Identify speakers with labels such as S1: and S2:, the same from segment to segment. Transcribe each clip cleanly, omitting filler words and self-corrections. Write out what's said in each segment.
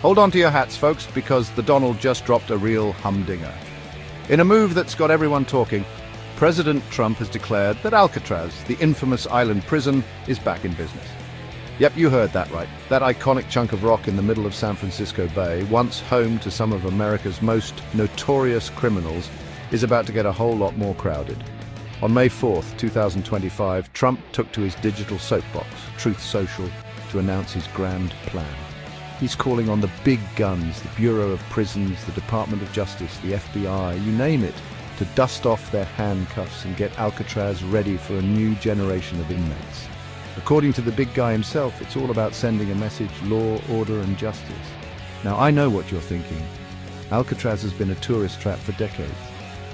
S1: Hold on to your hats, folks, because the Donald just dropped a real humdinger. In a move that's got everyone talking, President Trump has declared that Alcatraz, the infamous island prison, is back in business. Yep, you heard that right. That iconic chunk of rock in the middle of San Francisco Bay, once home to some of America's most notorious criminals, is about to get a whole lot more crowded. On May 4th, 2025, Trump took to his digital soapbox, Truth Social, to announce his grand plan. He's calling on the big guns, the Bureau of Prisons, the Department of Justice, the FBI, you name it, to dust off their handcuffs and get Alcatraz ready for a new generation of inmates. According to the big guy himself, it's all about sending a message: law, order, and justice. Now, I know what you're thinking. Alcatraz has been a tourist trap for decades.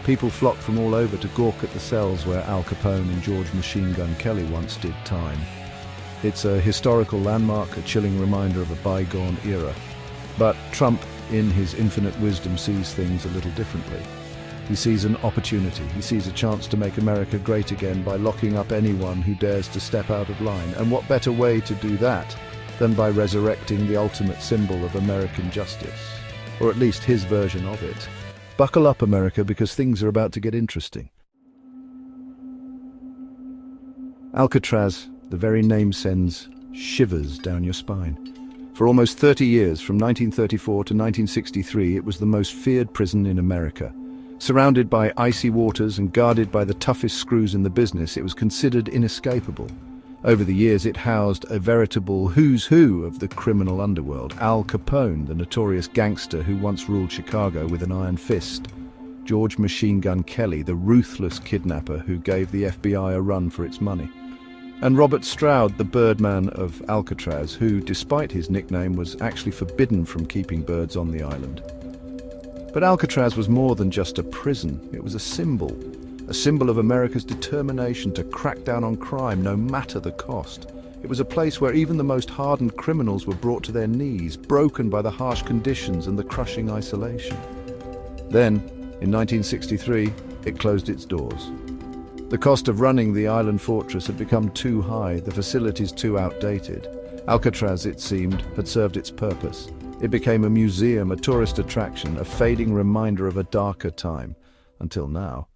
S1: People flock from all over to gawk at the cells where Al Capone and George Machine Gun Kelly once did time. It's a historical landmark, a chilling reminder of a bygone era. But Trump, in his infinite wisdom, sees things a little differently. He sees an opportunity. He sees a chance to make America great again by locking up anyone who dares to step out of line. And what better way to do that than by resurrecting the ultimate symbol of American justice, or at least his version of it. Buckle up, America, because things are about to get interesting. Alcatraz, the very name sends shivers down your spine. For almost 30 years, from 1934 to 1963, it was the most feared prison in America. Surrounded by icy waters and guarded by the toughest screws in the business, it was considered inescapable. Over the years, it housed a veritable who's who of the criminal underworld. Al Capone, the notorious gangster who once ruled Chicago with an iron fist. George Machine Gun Kelly, the ruthless kidnapper who gave the FBI a run for its money. And Robert Stroud, the Birdman of Alcatraz, who, despite his nickname, was actually forbidden from keeping birds on the island. But Alcatraz was more than just a prison. It was a symbol of America's determination to crack down on crime, no matter the cost. It was a place where even the most hardened criminals were brought to their knees, broken by the harsh conditions and the crushing isolation. Then, in 1963, it closed its doors. The cost of running the island fortress had become too high, the facilities too outdated. Alcatraz, it seemed, had served its purpose. It became a museum, a tourist attraction, a fading reminder of a darker time, until now.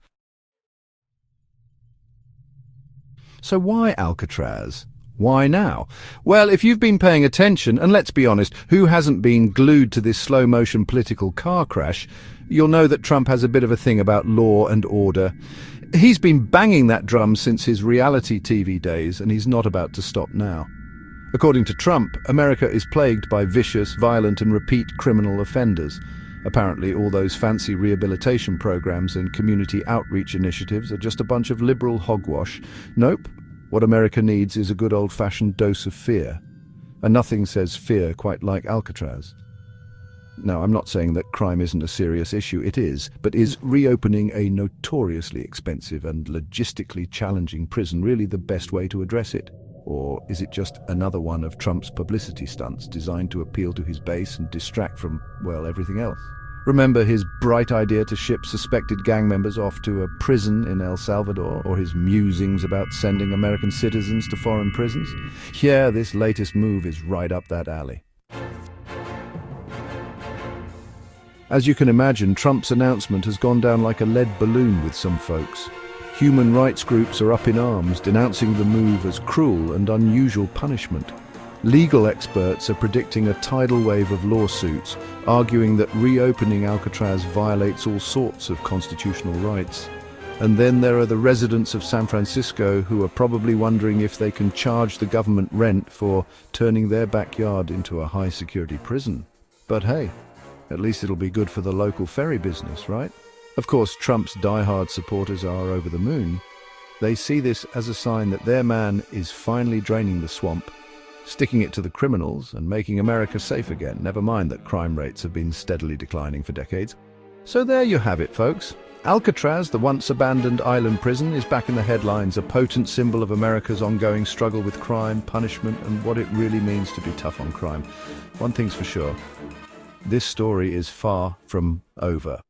S1: So why Alcatraz? Why now? Well, if you've been paying attention, and let's be honest, who hasn't been glued to this slow-motion political car crash, you'll know that Trump has a bit of a thing about law and order. He's been banging that drum since his reality TV days, and he's not about to stop now. According to Trump, America is plagued by vicious, violent and repeat criminal offenders. Apparently, all those fancy rehabilitation programs and community outreach initiatives are just a bunch of liberal hogwash. Nope. What America needs is a good old-fashioned dose of fear. And nothing says fear quite like Alcatraz. Now, I'm not saying that crime isn't a serious issue, it is, but is reopening a notoriously expensive and logistically challenging prison really the best way to address it? Or is it just another one of Trump's publicity stunts designed to appeal to his base and distract from, well, everything else? Remember his bright idea to ship suspected gang members off to a prison in El Salvador, or his musings about sending American citizens to foreign prisons? Yeah, this latest move is right up that alley. As you can imagine, Trump's announcement has gone down like a lead balloon with some folks. Human rights groups are up in arms, denouncing the move as cruel and unusual punishment. Legal experts are predicting a tidal wave of lawsuits, arguing that reopening Alcatraz violates all sorts of constitutional rights. And then there are the residents of San Francisco who are probably wondering if they can charge the government rent for turning their backyard into a high-security prison. But hey, at least it'll be good for the local ferry business, right? Of course, Trump's diehard supporters are over the moon. They see this as a sign that their man is finally draining the swamp, sticking it to the criminals and making America safe again, never mind that crime rates have been steadily declining for decades. So there you have it, folks. Alcatraz, the once abandoned island prison, is back in the headlines, a potent symbol of America's ongoing struggle with crime, punishment, and what it really means to be tough on crime. One thing's for sure, this story is far from over.